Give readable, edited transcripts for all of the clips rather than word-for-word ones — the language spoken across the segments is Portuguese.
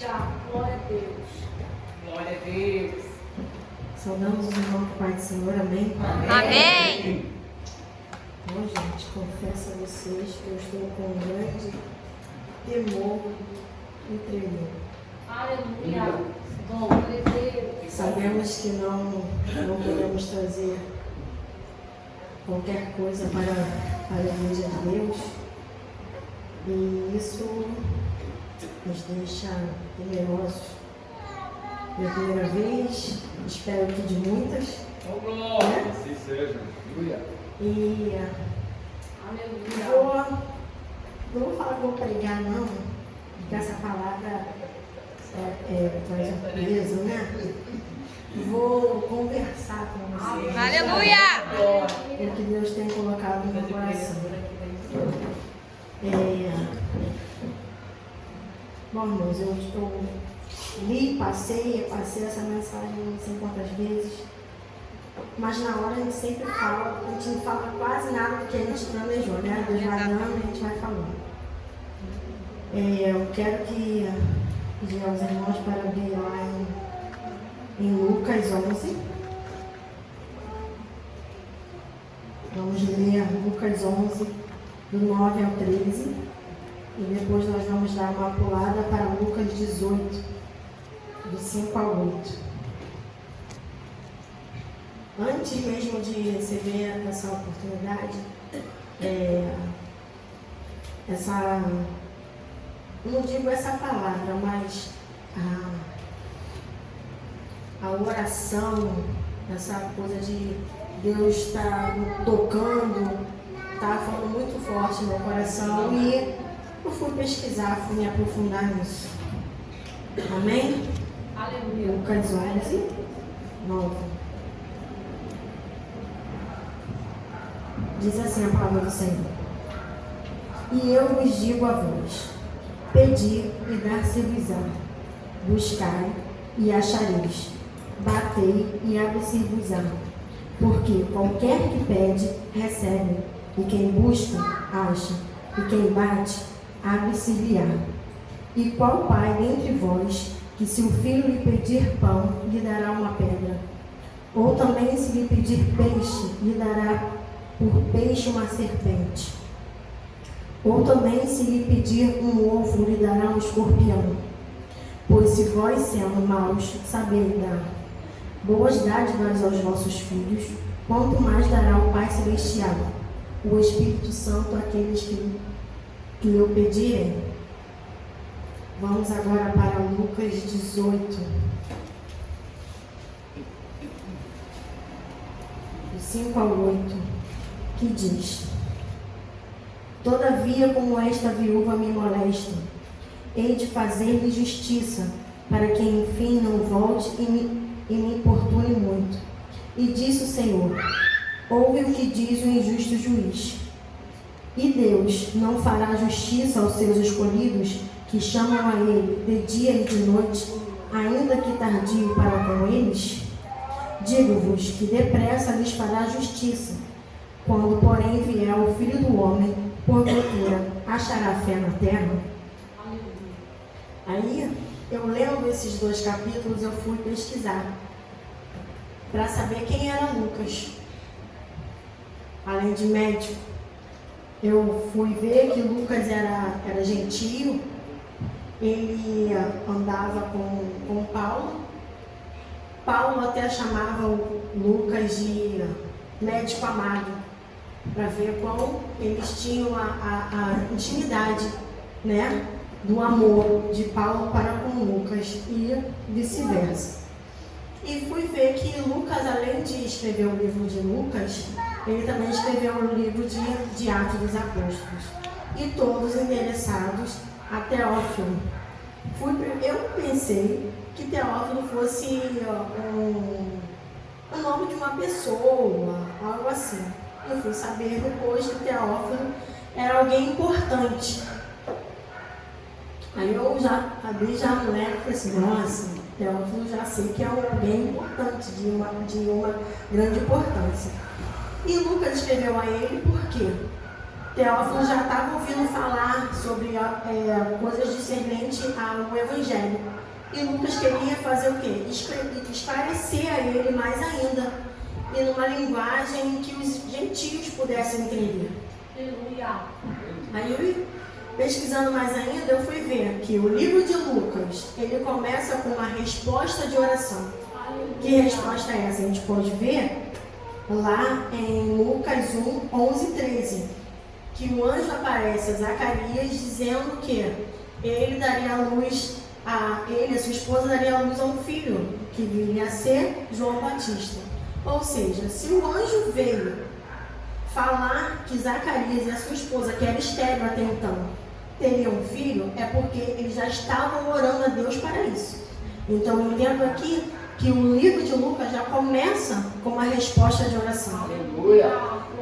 Glória a Deus. Glória a Deus. Saudamos os irmãos do Pai do Senhor, amém? Amém. Bom, gente, confesso a vocês que eu estou com um grande temor e tremor. Aleluia. Glória a Deus. Sabemos que não podemos trazer qualquer coisa para a igreja de Deus, e isso nos deixa temerosos. Minha primeira vez, espero que de muitas. Oh, glória. Assim seja. Aleluia. E Aleluia. não vou falar que vou pregar, não, porque essa palavra traz um peso, né? Vou conversar com vocês. Aleluia! O que Deus tem colocado no meu coração. Bom, irmãos, eu li, passei essa mensagem não sei quantas vezes, mas na hora a gente sempre fala, a gente não fala quase nada do que a gente planejou, né? Deus vai dando e a gente vai falando. Eu quero pedir aos irmãos para abrir lá em Lucas 11. Vamos ler Lucas 11, do 9 ao 13. E depois nós vamos dar uma pulada para Lucas 18, do 5 ao 8. Antes mesmo de receber essa oportunidade, não digo essa palavra, mas a oração, essa coisa de Deus estar tocando, está falando muito forte no meu coração, e eu fui pesquisar, fui me aprofundar nisso. Amém? Aleluia. Lucas 11, 9. Diz assim a palavra do Senhor: E eu vos digo a vós: pedi e dar-se-vos-á, buscai e achareis, batei e abre-se-vos-á. Porque qualquer que pede, recebe, e quem busca, acha, e quem bate, abre-se-lhe-á. E qual pai dentre vós, que se o filho lhe pedir pão, lhe dará uma pedra? Ou também se lhe pedir peixe, lhe dará por peixe uma serpente? Ou também se lhe pedir um ovo, lhe dará um escorpião? Pois se vós, sendo maus, sabeis dar boas dádivas aos vossos filhos, quanto mais dará o Pai Celestial, o Espírito Santo, àqueles que lhe pedirem. Vamos agora para Lucas 18, do 5 ao 8, que diz: Todavia, como esta viúva me molesta, hei de fazer-lhe justiça, para que enfim não volte e me importune muito. E disse o Senhor: ouve o que diz o injusto juiz. E Deus não fará justiça aos seus escolhidos, que chamam a Ele de dia e de noite, ainda que tardio para com eles? Digo-vos que depressa lhes fará justiça. Quando, porém, vier o Filho do Homem, porventura achará fé na terra? Aí, eu lendo esses 2 capítulos, eu fui pesquisar para saber quem era Lucas. Além de médico, eu fui ver que Lucas era gentio. Ele andava com Paulo. Paulo até chamava o Lucas de médico amado, para ver quão eles tinham a intimidade, né, do amor de Paulo para com Lucas e vice-versa. E fui ver que Lucas, além de escrever o livro de Lucas, ele também escreveu o livro de Atos dos Apóstolos, e todos endereçados a Teófilo. Eu pensei que Teófilo fosse o nome de uma pessoa, algo assim. Eu fui saber depois que Teófilo era alguém importante. Aí eu já abri a moleque e falei assim: nossa, Teófilo já sei que é alguém importante, de uma grande importância. E Lucas escreveu a ele por quê? Teófilo já estava ouvindo falar sobre coisas discernentes ao Evangelho. E Lucas queria fazer o quê? Esclarecer a ele mais ainda. E numa linguagem que os gentios pudessem entender. Aleluia. Aí, pesquisando mais ainda, eu fui ver que o livro de Lucas, ele começa com uma resposta de oração. Que resposta é essa? A gente pode ver lá em Lucas 1, 11 e 13. Que o anjo aparece a Zacarias dizendo que ele daria a luz a sua esposa daria a luz a um filho, que viria a ser João Batista. Ou seja, se o anjo veio falar que Zacarias e a sua esposa, que era estéril até então, teriam um filho, é porque eles já estavam orando a Deus para isso. Então eu entendo aqui que o livro de Lucas já começa com uma resposta de oração. Aleluia.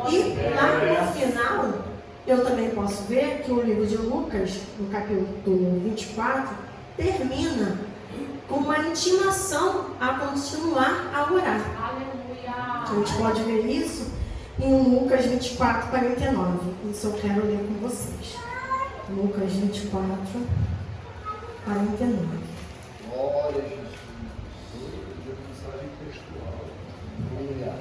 E lá no final, eu também posso ver que o livro de Lucas, no capítulo 24, termina com uma intimação a continuar a orar. Aleluia. A gente pode ver isso em Lucas 24, 49. Isso eu quero ler com vocês. Lucas 24, 49. Glória a Jesus. Hoje a mensagem textual. Aleluia.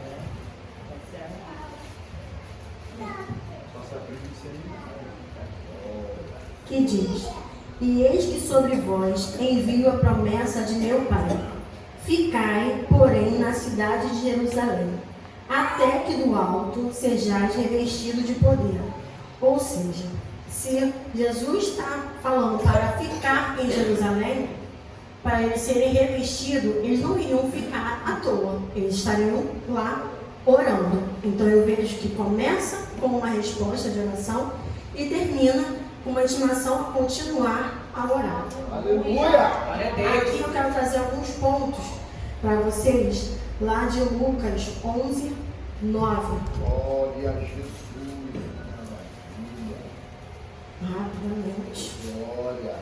Só se aprende sem Que diz: E eis que sobre vós envio a promessa de meu Pai. Ficai, porém, na cidade de Jerusalém, até que do alto sejais revestido de poder. Ou seja, se Jesus está falando para ficar em Jerusalém, para eles serem revestidos, eles não iriam ficar à toa, eles estariam lá orando. Então eu vejo que começa com uma resposta de oração e termina com uma intimação a continuar a orar. Aleluia. Glória a Deus. Aqui eu quero trazer alguns pontos para vocês, lá de Lucas 11, 9. Glória a Jesus. Rapidamente. Glória.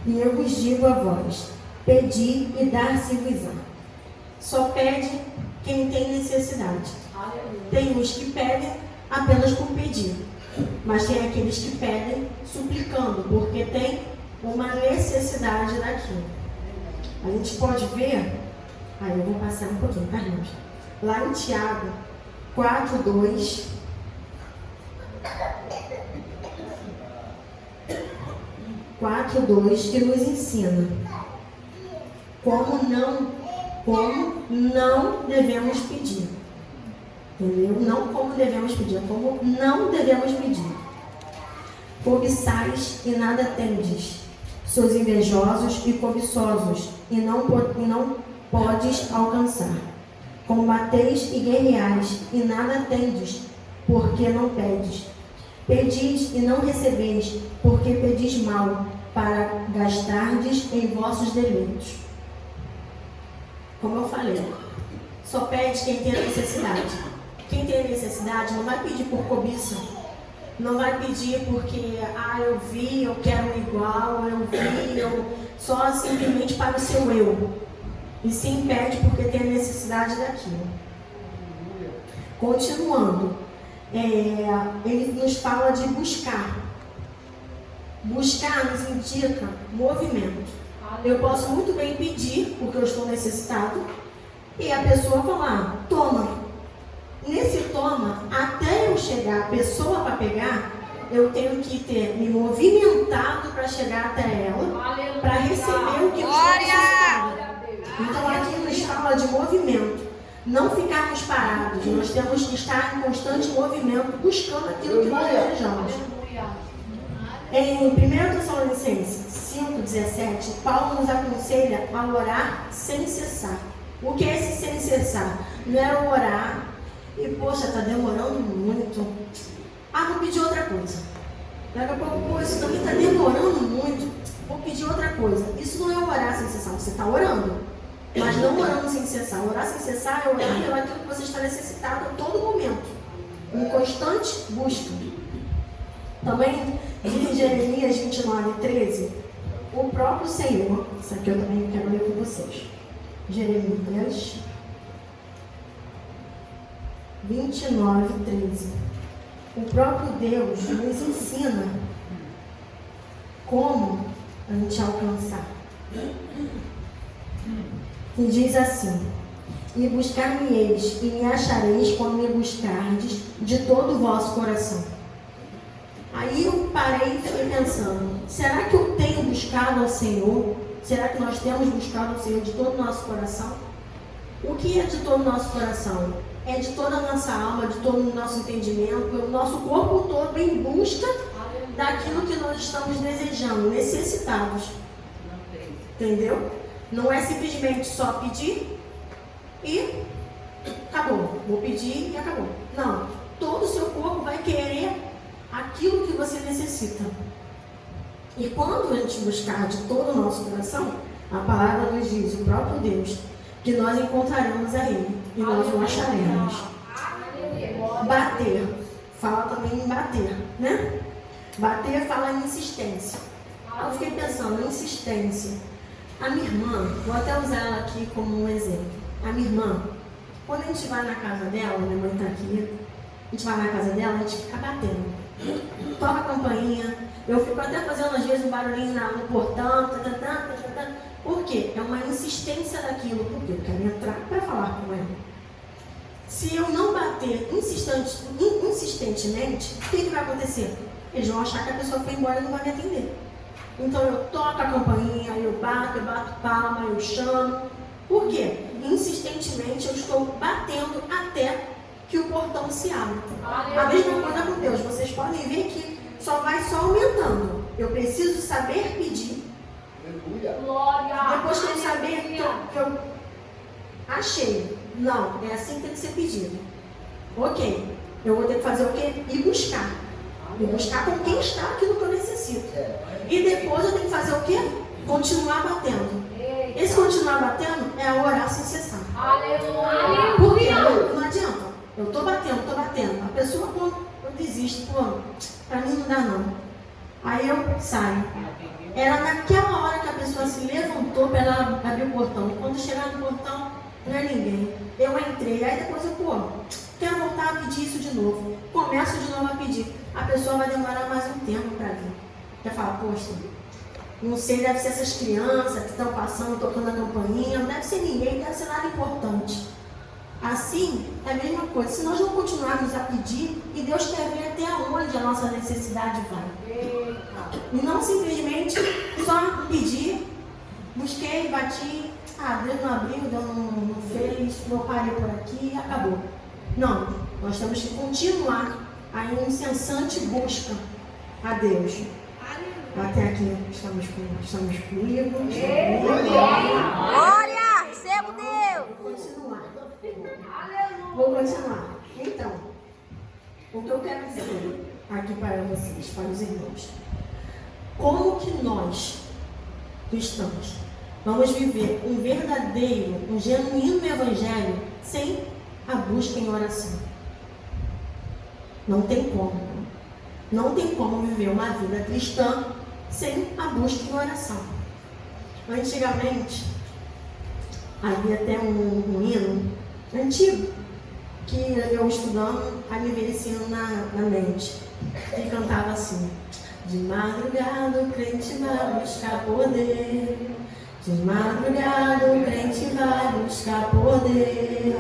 E eu vos digo a vós: pedi e dar-se-vos-á. Só pede quem tem necessidade. Aleluia. Tem uns que pedem apenas por pedir, mas tem aqueles que pedem suplicando, porque tem uma necessidade daquilo. A gente pode ver, aí eu vou passar um pouquinho, Carlinhos, lá em Tiago 4:2. Que nos ensina como não devemos pedir. Entendeu? Não como devemos pedir, como não devemos pedir. Cobiçais e nada tendes. Sois invejosos e cobiçosos, e não podes alcançar. Combateis e guerreais, e nada tendes, porque não pedes. Pedis e não recebeis, porque pedis mal, para gastardes em vossos deleitos. Como eu falei, só pede quem tem a necessidade. Quem tem a necessidade não vai pedir por cobiça. Não vai pedir porque, eu vi, eu quero igual, só simplesmente para o seu eu. E sim pede porque tem a necessidade daquilo. Continuando, ele nos fala de buscar. Buscar nos indica movimento. Eu posso muito bem pedir porque eu estou necessitado e a pessoa falar, toma. Nesse toma, até eu chegar a pessoa para pegar, eu tenho que ter me movimentado para chegar até ela, para receber o que eu estou necessitado. Então aqui nos fala de movimento. Não ficarmos parados, nós temos que estar em constante movimento, buscando aquilo que nós desejamos. Em 1 Tessalonicenses 5,17, Paulo nos aconselha a orar sem cessar. O que é esse sem cessar? Não é orar e, poxa, está demorando muito. Vou pedir outra coisa. Daqui a pouco, isso também está demorando muito. Vou pedir outra coisa. Isso não é orar sem cessar, você está orando. Mas não orando sem cessar. Orar sem cessar é orar pelo aquilo que você está necessitado a todo momento. Em constante busca. Também diz Jeremias 29:13, o próprio Senhor, isso aqui eu também quero ler com vocês. Jeremias 29:13. O próprio Deus nos ensina como a gente alcançar. E diz assim: e buscar-me-eis e me achareis quando me buscardes de todo o vosso coração. Aí eu parei e fiquei pensando, será que eu tenho buscado ao Senhor? Será que nós temos buscado ao Senhor de todo o nosso coração? O que é de todo o nosso coração? É de toda a nossa alma, de todo o nosso entendimento, o nosso corpo todo em busca daquilo que nós estamos desejando, necessitados. Entendeu? Não é simplesmente só pedir e acabou. Vou pedir e acabou. Não. Todo o seu corpo vai querer aquilo que você necessita. E quando a gente buscar de todo o nosso coração, a palavra nos diz, o próprio Deus, que nós encontraremos a Ele e nós o acharemos. Bater. Fala também em bater, né? Bater fala em insistência. Eu fiquei pensando, insistência. A minha irmã, vou até usar ela aqui como um exemplo. A minha irmã, quando a gente vai na casa dela, minha mãe está aqui, a gente vai na casa dela, a gente fica batendo. Toca a campainha, eu fico até fazendo às vezes um barulhinho no portão, Por quê? É uma insistência daquilo, porque eu quero entrar para falar com ela. Se eu não bater insistentemente, o que vai acontecer? Eles vão achar que a pessoa foi embora e não vai me atender. Então eu toco a campainha, eu bato palma, eu chamo. Por quê? Insistentemente eu estou batendo até que o portão se abra. A mesma coisa com Deus. Vocês podem ver que só vai só aumentando. Eu preciso saber pedir. Glória. Depois que eu saber que eu achei. Não, é assim que tem que ser pedido. Ok. Eu vou ter que fazer o quê? Ir buscar. E buscar com quem está aquilo que eu necessito. E depois eu tenho que fazer o quê? Continuar batendo. Esse continuar batendo é orar sem cessar. Aleluia. Por quê? Não adianta. Eu estou batendo. A pessoa quando desiste, para mim não dá não. Aí eu saio. Era naquela hora que a pessoa se levantou para ela abrir o portão. E quando chegar no portão, não é ninguém. Eu entrei, aí depois eu, quero voltar a pedir isso de novo. Começo de novo a pedir. A pessoa vai demorar mais um tempo para vir. Vai falar, poxa, não sei, deve ser essas crianças que estão passando, tocando a campainha, não deve ser ninguém, deve ser nada importante. Assim, é a mesma coisa. Se nós não continuarmos a pedir, e Deus quer ver até onde a nossa necessidade vai. E não simplesmente só pedir, busquei, bati, Deus não abriu, Deus não fez, eu parei por aqui e acabou. Não, nós temos que continuar a incessante busca a Deus. Até aqui estamos comigo. Glória! Receba Deus! Vou continuar. Então, o que eu quero dizer aqui para vocês, para os irmãos, como que nós, cristãos, vamos viver um verdadeiro, um genuíno evangelho sem a busca em oração? Não tem como. Não tem como viver uma vida cristã sem a busca em oração. Antigamente, havia até um hino antigo que eu estudando, aí me veio esse hino na mente, que cantava assim: de madrugada o crente vai buscar poder, de madrugada o crente vai buscar poder,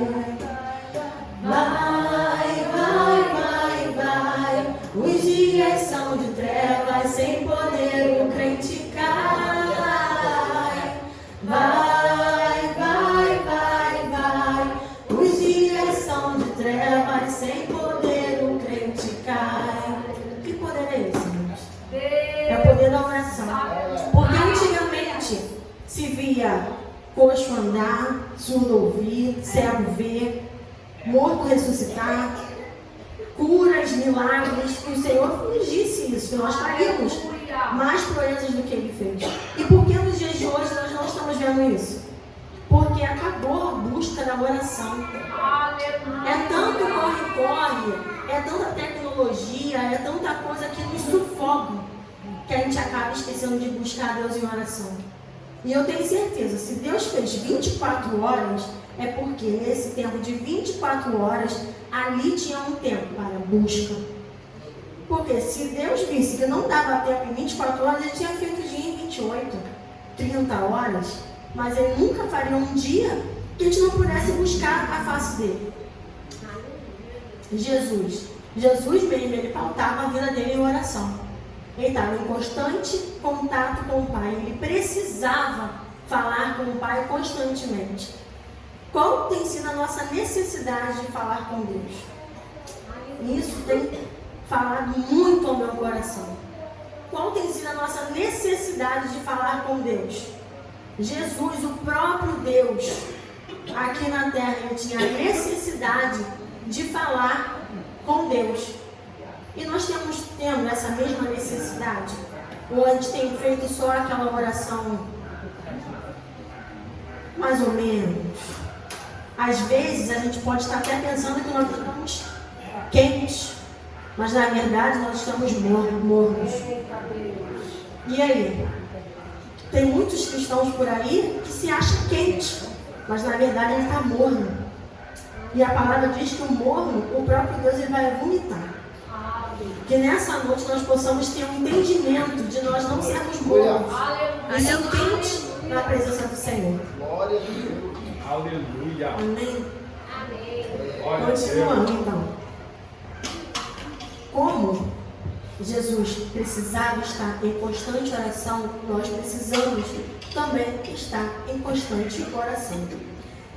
vai, os dias são de trevas, sem poder o crente cai, os dias são de trevas, sem poder o crente cai. Que poder é esse, irmãos? É o poder da oração. Porque antigamente se via coxo andar, surdo ouvir, cego ver, morto ressuscitar, curas, milagres. E o Senhor nos disse isso, que nós faríamos mais proezas do que Ele fez. E por que nos dias de hoje nós não estamos vendo isso? Porque acabou a busca da oração. É tanto corre-corre, é tanta tecnologia, é tanta coisa que nos sufoca. que a gente acaba esquecendo de buscar Deus em oração. E eu tenho certeza, se Deus fez 24 horas, é porque nesse tempo de 24 horas, ali tinha um tempo para busca. Porque se Deus visse que não dava tempo em 24 horas, ele tinha feito o dia em 28, 30 horas. Mas ele nunca faria um dia que a gente não pudesse buscar a face dele. Jesus mesmo, ele pautava a vida dele em oração. Ele estava em constante contato com o Pai. Ele precisava falar com o Pai constantemente. Qual tem sido a nossa necessidade de falar com Deus? Isso tem falado muito ao meu coração. Qual tem sido a nossa necessidade de falar com Deus? Jesus, o próprio Deus, aqui na terra, ele tinha a necessidade de falar com Deus. E nós temos essa mesma necessidade? Ou a gente tem feito só aquela oração mais ou menos? Às vezes a gente pode estar até pensando que nós estamos quentes, mas na verdade nós estamos mornos. E aí? Tem muitos cristãos por aí que se acham quentes, mas na verdade ele está morno. E a palavra diz que o morno, o próprio Deus, ele vai vomitar. Que nessa noite nós possamos ter um entendimento de nós não sermos mornos, e sim quentes na presença do Senhor. Glória a Deus. Aleluia. Amém? Glória a Continuando Deus. então. Como Jesus precisava estar em constante oração, nós precisamos também estar em constante oração.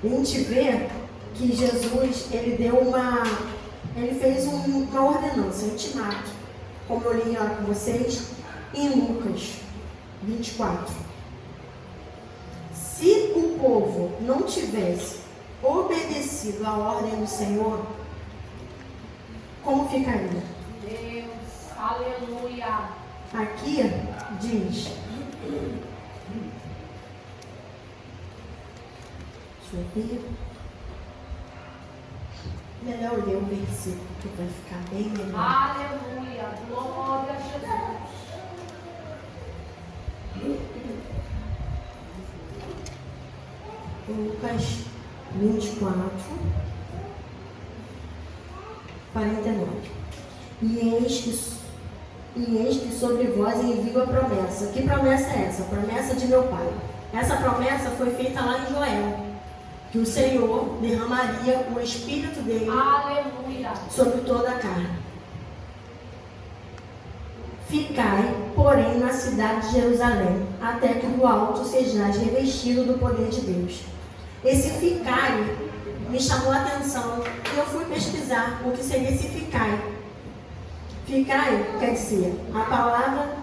A gente vê que Jesus, ele fez uma ordenança, um ultimato, como eu li lá com vocês, em Lucas 24. Se o povo não tivesse obedecido à ordem do Senhor, como ficaria? Deus, aleluia. Aqui diz, deixa eu ver, melhor ler o versículo que vai ficar bem melhor. Aleluia. Glória a Jesus. Lucas 24, 49. E eis que sobre vós envio a promessa. Que promessa é essa? A promessa de meu Pai. Essa promessa foi feita lá em Joel, que o Senhor derramaria o Espírito dele Aleluia. sobre toda a carne. Ficai, porém, na cidade de Jerusalém, até que do alto sejais revestido do poder de Deus. Esse ficai me chamou a atenção e eu fui pesquisar o que seria esse ficai. Ficai quer dizer, a palavra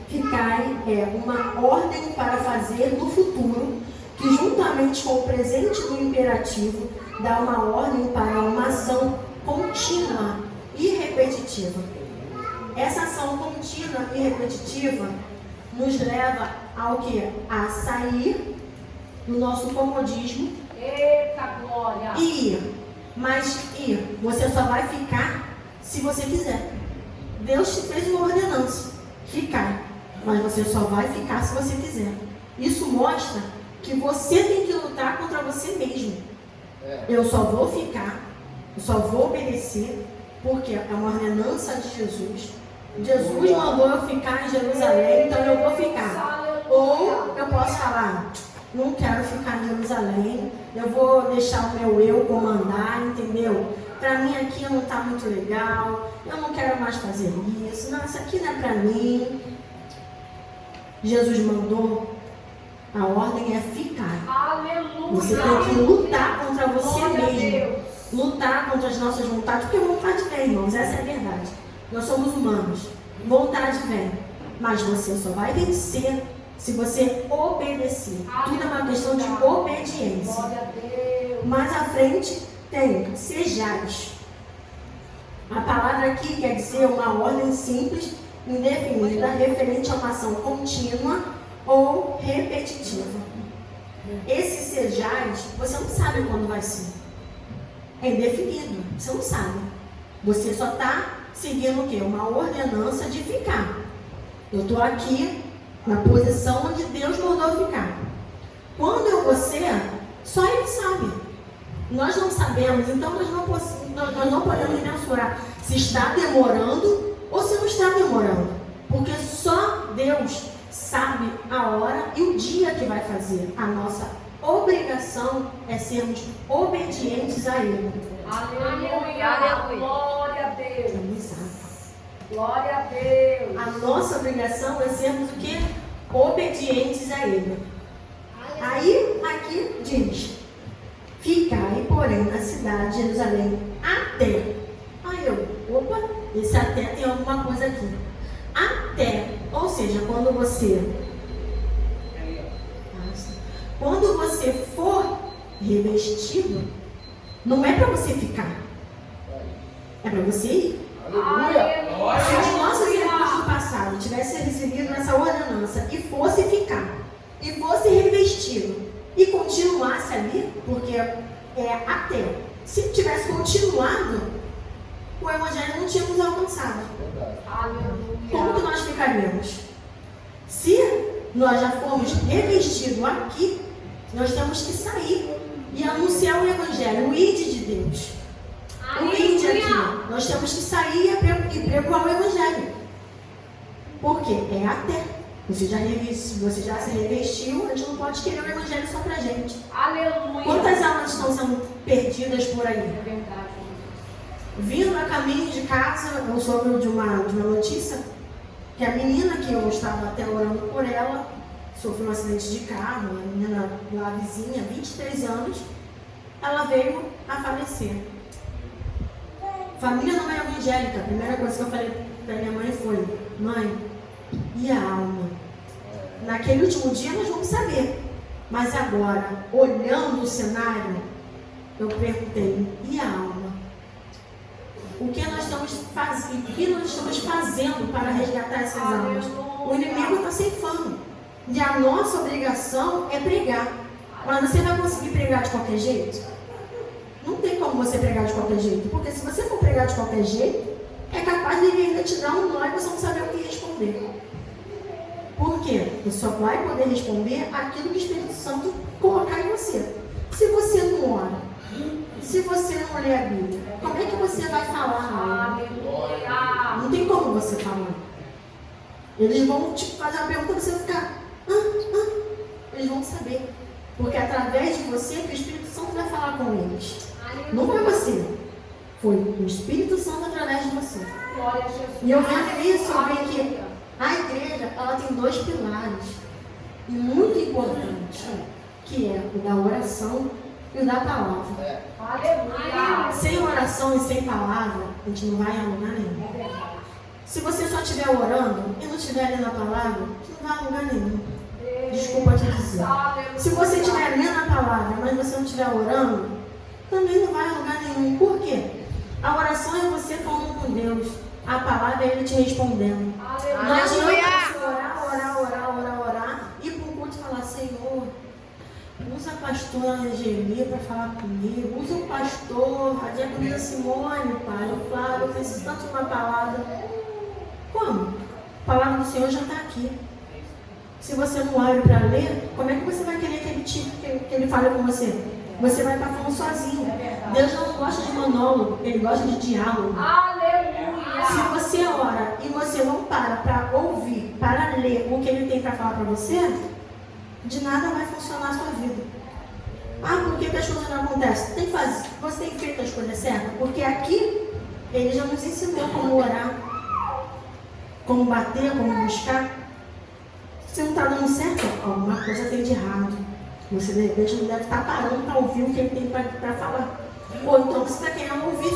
ficai é uma ordem para fazer no futuro, que juntamente com o presente do imperativo, dá uma ordem para uma ação contínua e repetitiva. Essa ação contínua e repetitiva nos leva ao que? A sair do nosso comodismo. Eita glória. E ir. Mas ir, você só vai ficar se você quiser. Deus te fez uma ordenança, ficar. Mas você só vai ficar se você quiser. Isso mostra que você tem que lutar contra você mesmo. Eu só vou ficar, eu só vou obedecer, porque é uma ordenança de Jesus. Jesus mandou eu ficar em Jerusalém, então eu vou ficar. Ou eu posso falar, não quero ficar em Jerusalém, eu vou deixar o meu eu comandar, entendeu? Para mim aqui não está muito legal, eu não quero mais fazer isso, não, isso aqui não é para mim. Jesus mandou, a ordem é ficar. Aleluia. Você tem que lutar contra você Glória a mesmo. Deus. Lutar contra as nossas vontades, porque vontade vem, irmãos, essa é a verdade. Nós somos humanos, vontade vem, mas você só vai vencer se você obedecer. Tudo é uma questão de obediência. Glória a Deus. Mais à frente tem sejais. A palavra aqui quer dizer uma ordem simples, indefinida, referente a uma ação contínua ou repetitiva. Esse sejais, você não sabe quando vai ser. É indefinido, você não sabe. Você só está seguindo o quê? Uma ordenança de ficar. Eu estou aqui na posição onde Deus mandou ficar. Quando eu vou ser, só Ele sabe. Nós não sabemos, então nós não podemos mensurar se está demorando ou se não está demorando. Porque só Deus sabe a hora e o dia que vai fazer. A nossa obrigação é sermos obedientes a Ele. Aleluia. Aleluia. Glória a Deus. Ele sabe. Glória a Deus. A nossa obrigação é sermos o quê? Obedientes a Ele. Aí, aqui diz: ficai, porém, na cidade de Jerusalém até. Aí opa, esse até tem alguma coisa aqui. Até, ou seja, quando você for revestido, não é para você ficar, é para você ir. Aleluia. Se os nossos irmãos do passado tivessem recebido essa ordenança e fosse ficar, e fosse revestido, e continuasse ali, porque é até, se tivesse continuado, o evangelho não tínhamos alcançado. Como que nós ficaríamos? Se nós já formos revestidos aqui, nós temos que sair e anunciar o evangelho, o ide de Deus. O ide aqui. Nós temos que sair e pregoar o evangelho. Porque é até. Você já se revestiu, a gente não pode querer o evangelho só pra gente. Aleluia. Quantas almas estão sendo perdidas por aí? É verdade. Vindo a caminho de casa, eu soube de uma notícia que a menina que eu estava até orando por ela sofreu um acidente de carro, a menina lá vizinha, 23 anos, ela veio a falecer. Família não é evangélica. A primeira coisa que eu falei para minha mãe foi: mãe, e a alma? Naquele último dia nós vamos saber. Mas agora, olhando o cenário, eu perguntei: e a alma? O que nós estamos fazendo? O que nós estamos fazendo para resgatar essas almas? O inimigo está ceifando. E a nossa obrigação é pregar. Mas você vai conseguir pregar de qualquer jeito? Não tem como você pregar de qualquer jeito. Porque se você for pregar de qualquer jeito, é capaz de ele ainda te dar um nó e você não saber o que responder. Por quê? Você só vai poder responder aquilo que o Espírito Santo colocar em você. Se você não ora, se você não lê a Bíblia, como é que você vai falar? Aleluia. Não tem como você falar. Eles vão te fazer uma pergunta e você vai ficar. Eles vão saber. Porque é através de você que o Espírito Santo vai falar com eles. Não foi você. Foi o Espírito Santo através de você. Glória a Jesus. E eu vendo isso, eu vi que a igreja, ela tem 2 pilares. E muito importantes. Que é o da oração e o da palavra. Aleluia. Sem oração e sem palavra, a gente não vai a lugar nenhum. É verdade. Se você só estiver orando e não estiver lendo a palavra, você não vai a lugar nenhum. Desculpa te dizer. Se você estiver lendo a palavra, mas você não estiver orando, também não vai a lugar nenhum. Por quê? A oração é você falando com Deus. A palavra é Ele te respondendo. Não adianta você orar, ir para o culto e falar: Senhor, usa a pastora Angeli para falar comigo. Usa o pastor, a diaconisa Simone, pai. Eu preciso tanto de uma palavra. Como? A palavra do Senhor já está aqui. Se você não abre para ler, como é que você vai querer que ele fale com você? Você vai estar falando sozinho. Deus não gosta de monólogo, Ele gosta de diálogo. Aleluia. Se você ora e você não para ouvir, para ler o que Ele tem para falar para você, de nada vai funcionar a sua vida. Por que as coisas não acontecem? Tem que fazer. Você tem feito as coisas certas? Porque aqui Ele já nos ensinou como orar, como bater, como buscar. Se não está dando certo, alguma coisa tem de errado. Você de repente não deve estar parando para ouvir o que Ele tem para falar. Ou então você está querendo ouvir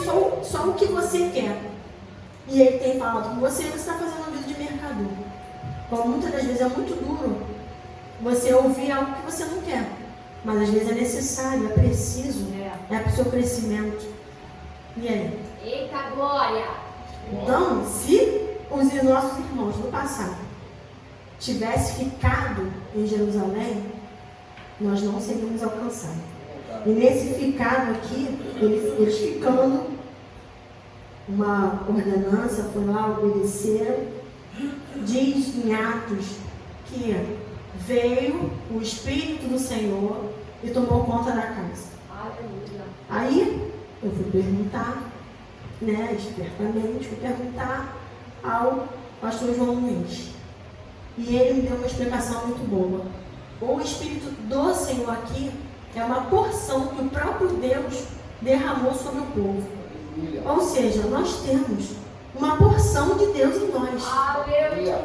só o que você quer. E Ele tem falado com você, você está fazendo uma vida de mercador. Então, muitas das vezes é muito duro você ouvir algo que você não quer. Mas às vezes é necessário, é preciso, é para o seu crescimento. E aí? Eita glória. Então, se os nossos irmãos do passado tivessem ficado em Jerusalém, nós não seríamos alcançados. E nesse ficado aqui, eles ficando, uma ordenança, foi lá, obedeceram, diz em Atos que veio o Espírito do Senhor e tomou conta da casa. Aleluia. Aí eu fui perguntar, né, espertamente, fui perguntar ao pastor João Luiz. E ele me deu uma explicação muito boa. O Espírito do Senhor aqui é uma porção que o próprio Deus derramou sobre o povo. Ou seja, nós temos uma porção de Deus em nós. Aleluia.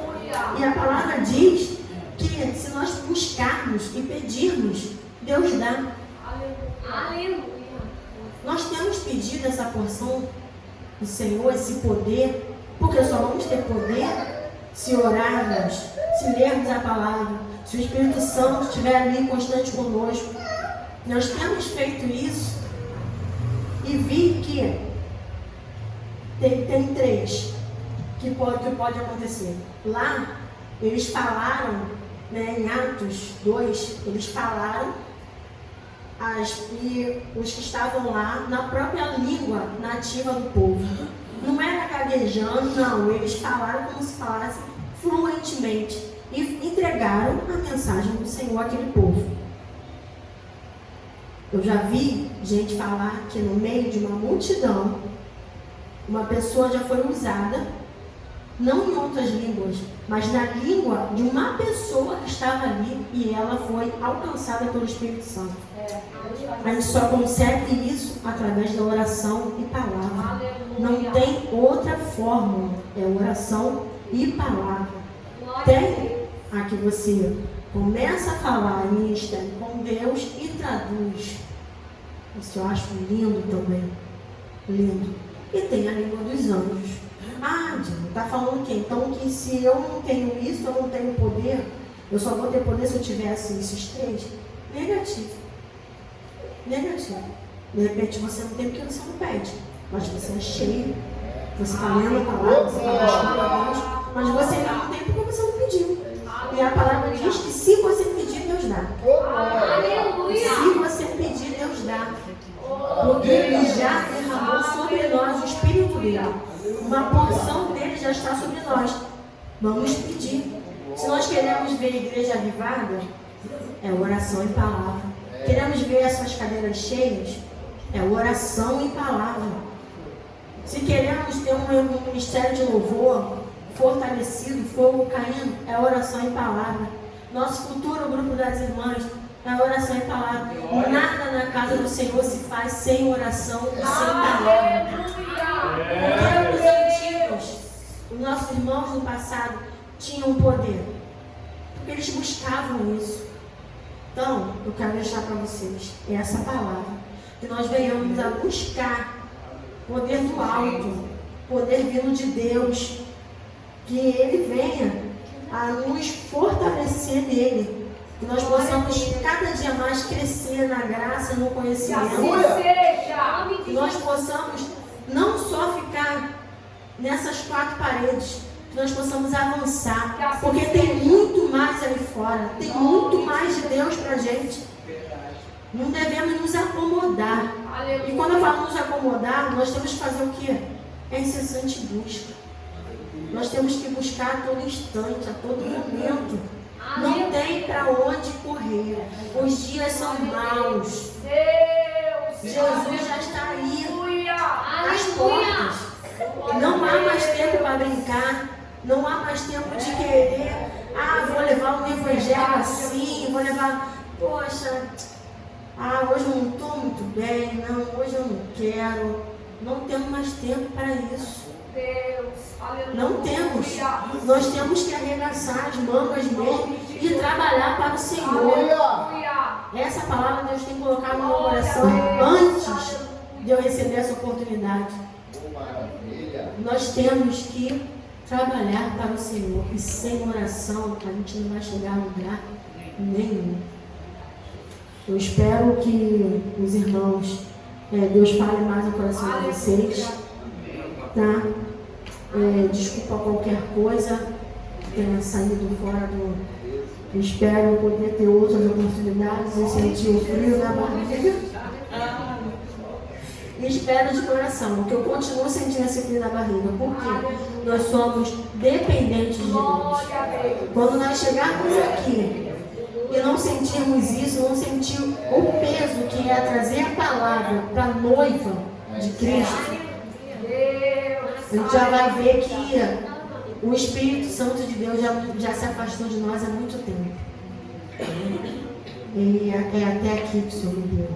E a palavra diz que se nós buscarmos e pedirmos, Deus dá. Aleluia. Nós temos pedido essa porção do Senhor, esse poder, porque só vamos ter poder se orarmos, se lermos a palavra, se o Espírito Santo estiver ali constante conosco. Nós temos feito isso e vi que tem três que pode acontecer. Lá, eles falaram, né, em Atos 2, eles falaram e os que estavam lá na própria língua nativa do povo. Não era gaguejando, não. Eles falaram como se falasse fluentemente e entregaram a mensagem do Senhor àquele povo. Eu já vi gente falar que no meio de uma multidão, uma pessoa já foi usada, não em outras línguas, mas na língua de uma pessoa que estava ali e ela foi alcançada pelo Espírito Santo. A gente só consegue isso através da oração e palavra. Não tem outra fórmula, é oração e palavra. Tem a que você começa a falar, ministra com Deus e traduz. Isso eu acho lindo também. Lindo. E tem a língua dos anjos. Dino, está falando o quê? Então que se eu não tenho isso, eu não tenho poder, eu só vou ter poder se eu tivesse esses três? Negativo. Negativo. De repente você não tem porque você não pede. Mas você é cheio. Você está lendo a palavra, você está buscando a Deus. Mas você ainda não tem porque você não pediu. E a palavra diz que se você pedir, Deus dá. Se você pedir, Deus dá. Porque Ele já derramou sobre nós o Espírito dele. Uma porção dele já está sobre nós. Vamos pedir. Se nós queremos ver a igreja avivada, é oração e palavra. Queremos ver essas cadeiras cheias, é oração e palavra. Se queremos ter um ministério de louvor fortalecido, fogo caindo, é oração e palavra. Nosso futuro grupo das irmãs é oração e palavra. Nada na casa do Senhor se faz sem oração e sem palavra. Porque os antigos, os nossos irmãos no passado, tinham poder. Porque eles buscavam isso. Então, eu quero deixar para vocês essa palavra. Que nós venhamos a buscar poder do alto, poder vindo de Deus. Que Ele venha a nos fortalecer nele. Que nós possamos cada dia mais crescer na graça, no conhecimento. Que nós possamos não só ficar nessas quatro paredes, que nós possamos avançar, porque tem muito mais ali fora, tem muito mais de Deus pra gente. Não devemos nos acomodar. E quando eu falo nos acomodar, nós temos que fazer o quê? É incessante busca. Nós temos que buscar a todo instante, a todo momento. Não tem para onde correr. Os dias são maus. Jesus já está aí às portas. Não há mais tempo para brincar. Não há mais tempo de querer. Vou levar um evangelho assim. Vou levar. Poxa, hoje eu não estou muito bem. Não, hoje eu não quero. Não temos mais tempo para isso. Não temos. Nós temos que arregaçar as mangas mesmo e trabalhar para o Senhor. Essa palavra Deus tem colocado no meu coração antes de eu receber essa oportunidade. Nós temos que trabalhar para o Senhor. E sem oração a gente não vai chegar a lugar nenhum. Eu espero que os irmãos, Deus fale mais no coração de vocês. Tá? Desculpa qualquer coisa que tenha saído fora do. Eu espero poder ter outras oportunidades e sentir o frio na barriga. e espero de coração, porque eu continuo sentindo esse frio na barriga, porque nós somos dependentes de Deus. Glória a Deus. Quando nós chegarmos aqui e não sentirmos isso, não sentir o peso que é trazer a palavra para a noiva de Cristo, a gente já vai ver que o Espírito Santo de Deus já se afastou de nós há muito tempo. E é até aqui que o Senhor me deu.